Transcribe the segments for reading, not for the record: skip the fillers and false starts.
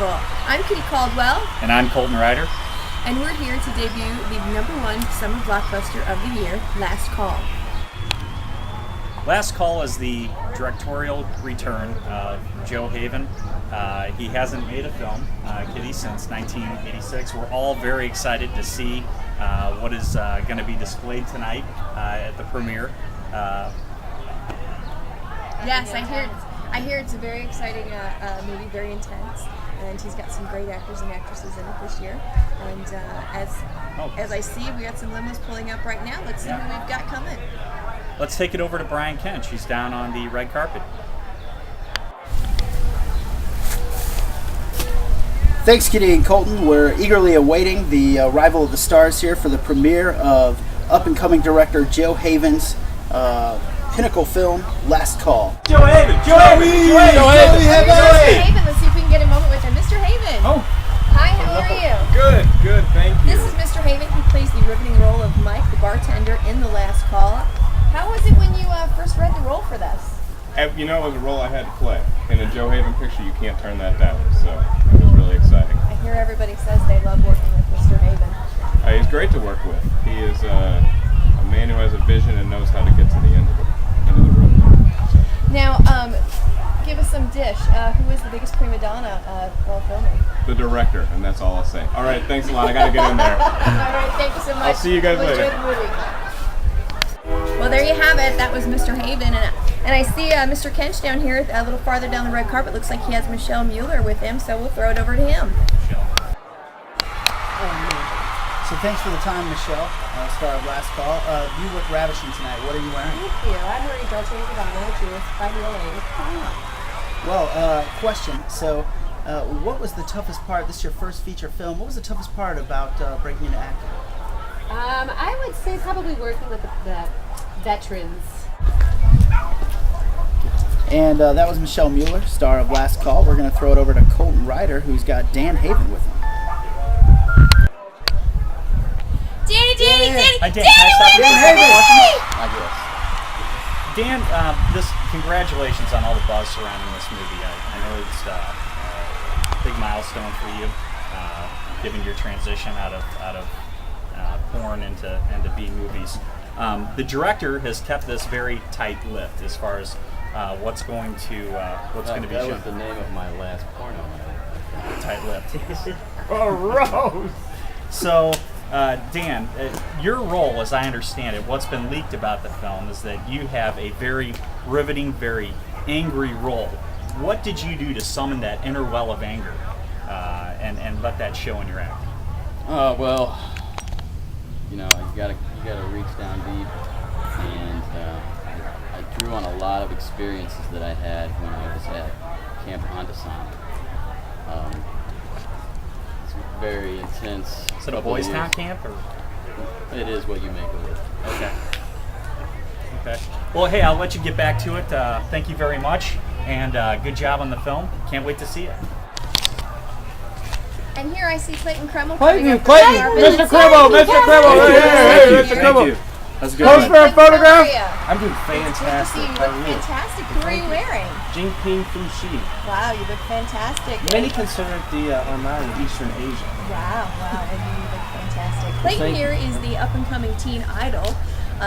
Festival. I'm Kitty Caldwell. And I'm Colton Ryder. And we're here to debut the #1 summer blockbuster of the year, Last Call. Last Call is the directorial return of Joe Haven. He hasn't made a film, Kitty, since 1986. We're all very excited to see what is going to be displayed tonight at the premiere. Yes, I hear it's a very exciting movie, very intense, and he's got some great actors and actresses in it this year. And as I see, we got some limos pulling up right now. Let's see who we've got coming. Let's take it over to Brian Kent. She's down on the red carpet. Thanks, Kitty and Colton. We're eagerly awaiting the arrival of the stars here for the premiere of up-and-coming director Joe Haven's pinnacle film, Last Call. Joe Haven! Joe Haven! Mr. Haven, let's see if we can get a moment with him. Mr. Haven! Oh! Hi, how are you? Good, thank you. This is Mr. Haven. He plays the riveting role of Mike, the bartender in The Last Call. How was it when you first read the role for this? You know, it was a role I had to play. In a Joe Haven picture, you can't turn that down, so it was really exciting. I hear everybody says they love working with Mr. Haven. He's great to work with. He is a man who has a vision and knows how to get to the end of the road. Now, give us some dish. Who is the biggest prima donna while filming? The director, and that's all I'll say. All right, thanks a lot. I gotta get in there. All right, thank you so much. I'll see you guys later. Enjoy the movie. Well, there you have it. That was Mr. Haven, and I see Mr. Kench down here a little farther down the red carpet. Looks like he has Michelle Mueller with him, so we'll throw it over to him. So thanks for the time, Michelle, star of Last Call. You look ravishing tonight. What are you wearing? Thank you. I'm wearing Dolce & Gabbana, Jewish by the lady. Well, question. So, what was the toughest part? This is your first feature film. What was the toughest part about breaking into acting? I would say probably working with the veterans. And that was Michelle Mueller, star of Last Call. We're going to throw it over to Colton Ryder, who's got Dan Haven with him. Danny! Hi, Dan. Dan, congratulations on all the buzz surrounding this movie. I know it's a big milestone for you, given your transition out of porn into B movies. The director has kept this very tight-lipped as far as what's going to be shown. That was the name of my last porno. Tight-lipped. Gross. So. Dan, your role, as I understand it, what's been leaked about the film is that you have a very riveting, very angry role. What did you do to summon that inner well of anger and let that show in your acting? Well, you know, you gotta reach down deep, and I drew on a lot of experiences that I had when I was at Camp Ondasan. Very intense. Is it a boys' town camp, or? It is what you make of it. Okay. Well, hey, I'll let you get back to it. Thank you very much, and good job on the film. Can't wait to see it. And here I see Clayton Kremel. Mr. Kremel! Hey, Mr. Kremel! That's good. Post for a photograph? I'm doing fantastic. You look fantastic. Who are you wearing? Jinping Fushi. Wow, you look fantastic. Many consider it the Armani of Eastern Asia. Wow, and you look fantastic. Clayton here is the up-and-coming teen idol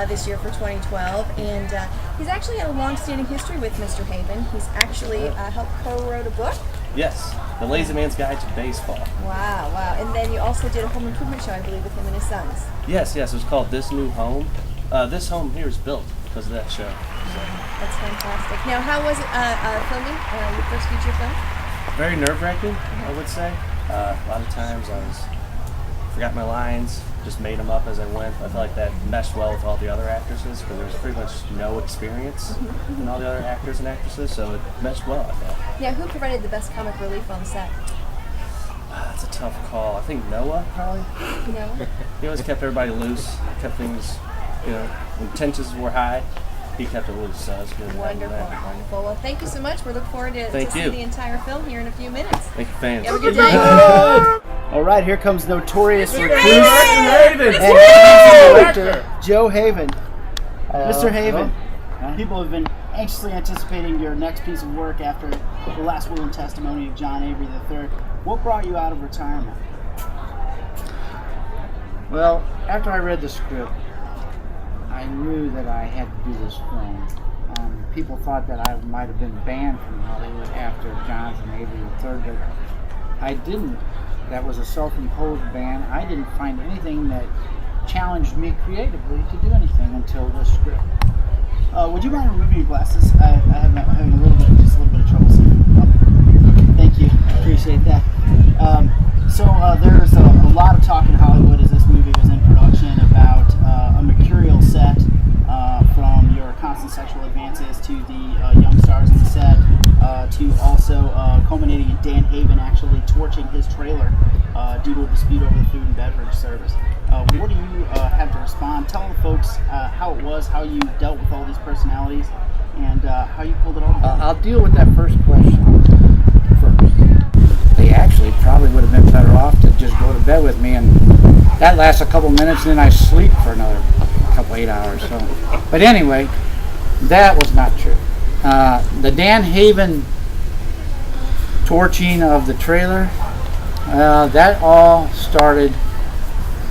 this year for 2012, and he's actually had a long-standing history with Mr. Haven. He's actually helped co-wrote a book. Yes, The Lazy Man's Guide to Baseball. Wow. And then you also did a home improvement show, I believe, with him and his sons. Yes, it was called This New Home. This home here is built because of that show. So. That's fantastic. Now, how was it filming your first feature film? Very nerve-wracking, I would say. A lot of times forgot my lines, just made them up as I went. I felt like that meshed well with all the other actresses because there was pretty much no experience in all the other actors and actresses, so it meshed well, I thought. Yeah, who provided the best comic relief on set? That's a tough call. I think Noah, probably. Noah? He always kept everybody loose, kept things, when tensions were high, he kept it loose, so it's good. Wonderful. Well, thank you so much. We look forward to see the entire film here in a few minutes. Thank you, fans. Have a good day. All right, here comes notorious recluse Haven! and director Joe Haven. Mr. Haven, people have been anxiously anticipating your next piece of work after the last will and testimony of John Avery III. What brought you out of retirement? Well, after I read the script, I knew that I had to do this film. People thought that I might have been banned from Hollywood after Jonathan Avery III, but I didn't. That was a self-imposed ban. I didn't find anything that challenged me creatively to do anything until this script. Would you mind removing your glasses? I'm having a little bit of trouble seeing. Oh, thank you. Appreciate that. There's a lot of talk in Hollywood as this movie was in production about a mercurial set, from your constant sexual advances to the young stars on the set, to also culminating in Dan Haven actually torching his trailer due to a dispute over the food and beverage service. What do you have to respond? Tell the folks how it was, how you dealt with all these personalities, and how you pulled it all together. I'll deal with that first question first. They actually probably would have been better off to just go to bed with me, and that lasts a couple minutes, and then I sleep for another couple 8 hours. So, but anyway, that was not true. The Dan Haven torching of the trailer, that all started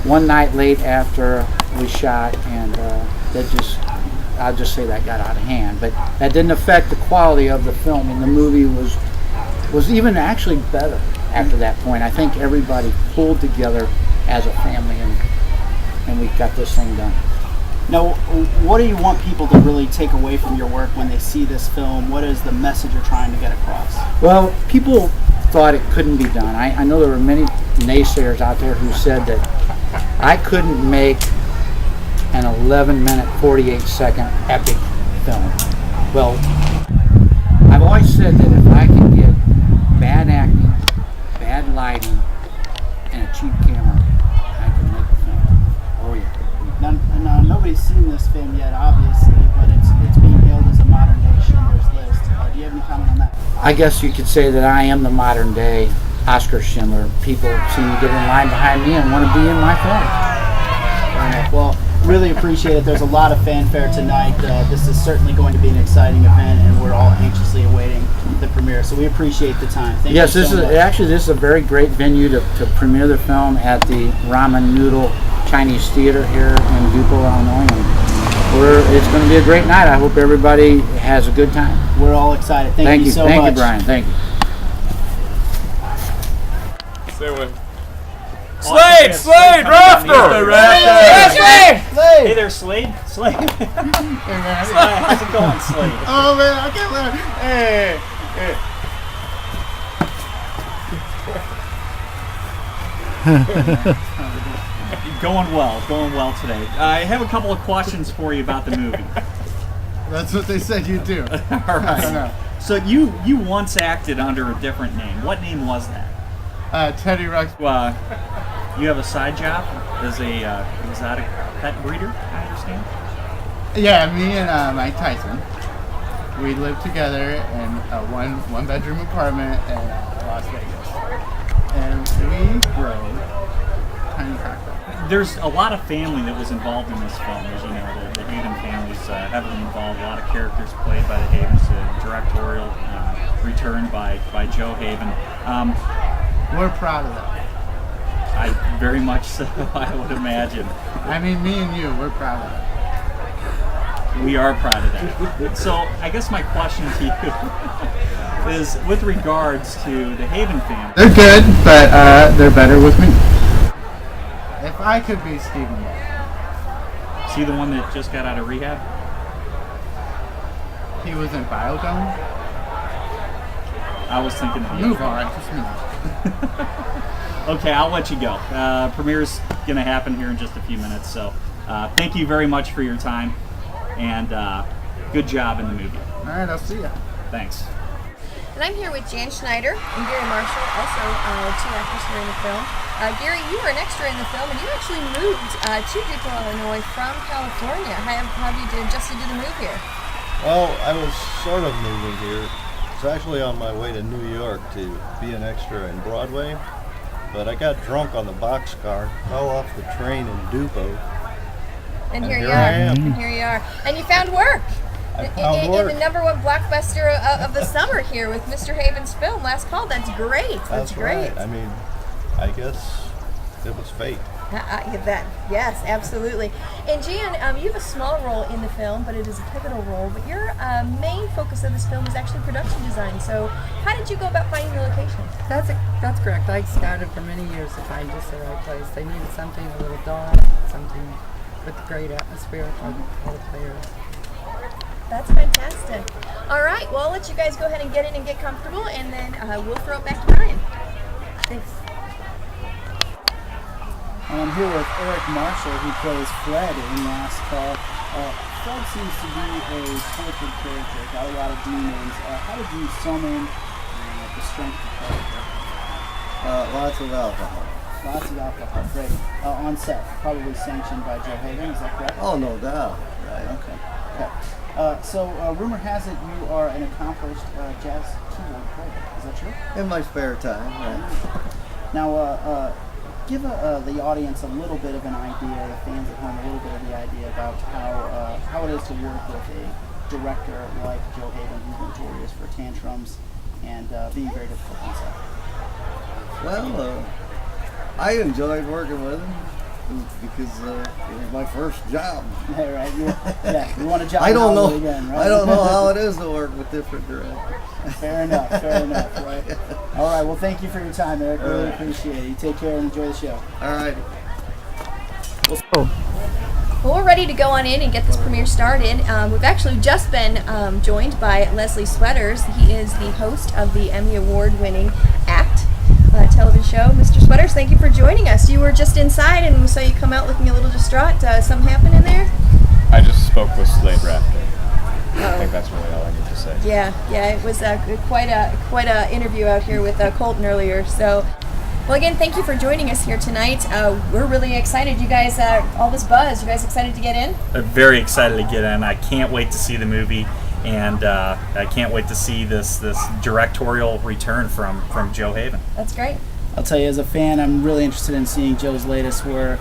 one night late after we shot, and I'll just say that got out of hand. But that didn't affect the quality of the film, and the movie was even actually better after that point. I think everybody pulled together as a family, and we got this thing done. Now, what do you want people to really take away from your work when they see this film? What is the message you're trying to get across? Well, people thought it couldn't be done. I know there were many naysayers out there who said that I couldn't make an 11-minute, 48-second epic film. Well, I've always said that if I can get bad acting, bad lighting, and a cheap camera, I can make a film. Oh yeah. Now, nobody's seen this film yet, obviously, but it's being hailed as a modern-day Schindler's List. Do you have any comment on that? I guess you could say that I am the modern-day Oscar Schindler. People seem to get in line behind me and want to be in my film. Fair enough. Well, really appreciate it. There's a lot of fanfare tonight. This is certainly going to be an exciting event, and we're all anxiously awaiting the premiere. So we appreciate the time. Thank you so much. This is a very great venue to premiere the film at the Ramen Noodle Chinese Theater here in Duplo, Illinois. And it's going to be a great night. I hope everybody has a good time. We're all excited. Thank you so much. Thank you, Brian. Thank you. Stay away. Slade, Rafter! Slade! Hey there, Slade. Slade. How's it going, Slade? Oh man, I can't let it. Hey. Going well today. I have a couple of questions for you about the movie. That's what they said you'd do. All right. I don't know. So you once acted under a different name. What name was that? Teddy Rex. You have a side job as a exotic pet breeder, I understand? Yeah, me and Mike Tyson. We live together in a one bedroom apartment in Las Vegas, and we grow tiny cockroaches. There's a lot of family that was involved in this film, as you know. The Haven family's heavily involved. A lot of characters played by the Havens. Directorial return by Joe Haven. We're proud of that. I very much so, I would imagine. I mean, me and you, we're proud of that. We are proud of that. So I guess my question to you is with regards to the Haven family. They're good, but they're better with me. If I could be Stephen Wall. Is he the one that just got out of rehab? He was in Biodome. I was thinking of the Move on, just move on. Okay, I'll let you go. Premiere's going to happen here in just a few minutes, so thank you very much for your time, and good job in the movie. All right, I'll see ya. Thanks. And I'm here with Jan Schneider and Gary Marshall, also two actors here in the film. Gary, you were an extra in the film, and you actually moved to Duplo, Illinois from California. How have you adjusted to the move here? Well, I was sort of moving here. I was actually on my way to New York to be an extra in Broadway, but I got drunk on the boxcar, fell off the train in Duplo. And here you I are. am. And here you are. And you found work. I found work. In the #1 blockbuster of the summer here with Mr. Haven's film, Last Call. That's great. That's great. Right. I mean, I guess it was fate. Yes, absolutely. And Jan, you have a small role in the film, but it is a pivotal role. But your main focus of this film is actually production design. So, how did you go about finding the location? That's correct. I scouted for many years to find just the right place. They needed something a little dark, something with a great atmosphere for all the players. That's fantastic. All right, well, I'll let you guys go ahead and get in and get comfortable, and then we'll throw it back to Brian. Thanks. I'm here with Eric Marshall, who plays Fred in Last Call. Fred seems to be a tortured character, got a lot of demons. How did you summon the strength of the character? Lots of alcohol. Lots of alcohol, great. On set, probably sanctioned by Joe Haven, is that correct? Oh, no doubt. Right. Okay. So, rumor has it you are an accomplished jazz keyboard player. Is that true? In my spare time, right. Now, give the audience a little bit of an idea, the fans at home, a little bit of the idea about how it is to work with a director like Joe Haven, who's notorious for tantrums and being very difficult on set. Well, I enjoyed working with him because it was my first job. Yeah, right. You want a job I don't know. Again, right? I don't know how it is to work with different directors. Fair enough, right? All right, well, thank you for your time, Eric. Really appreciate it. You take care and enjoy the show. All right. Well, we're ready to go on in and get this premiere started. We've actually just been joined by Leslie Sweaters. He is the host of the Emmy Award-winning ACT television show. Mr. Sweaters, thank you for joining us. You were just inside and we saw you come out looking a little distraught. Something happened in there? I just spoke with Slade Rafter. I think that's really all I need to say. Yeah, it was quite a interview out here with Colton earlier. So, well, again, thank you for joining us here tonight. We're really excited. You guys, all this buzz. You guys excited to get in? I'm very excited to get in. I can't wait to see the movie, and I can't wait to see this directorial return from Joe Haven. That's great. I'll tell you, as a fan, I'm really interested in seeing Joe's latest work.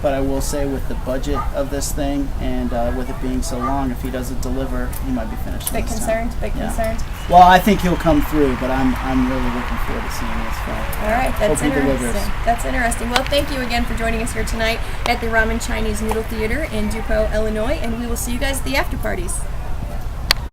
But I will say, with the budget of this thing and with it being so long, if he doesn't deliver, he might be finished. Big concerned. Well, I think he'll come through, but I'm really looking forward to seeing this film. All right, that's Hope he interesting. delivers. That's interesting. Well, thank you again for joining us here tonight at the Ramen Chinese Noodle Theater in Dupont, Illinois, and we will see you guys at the after parties.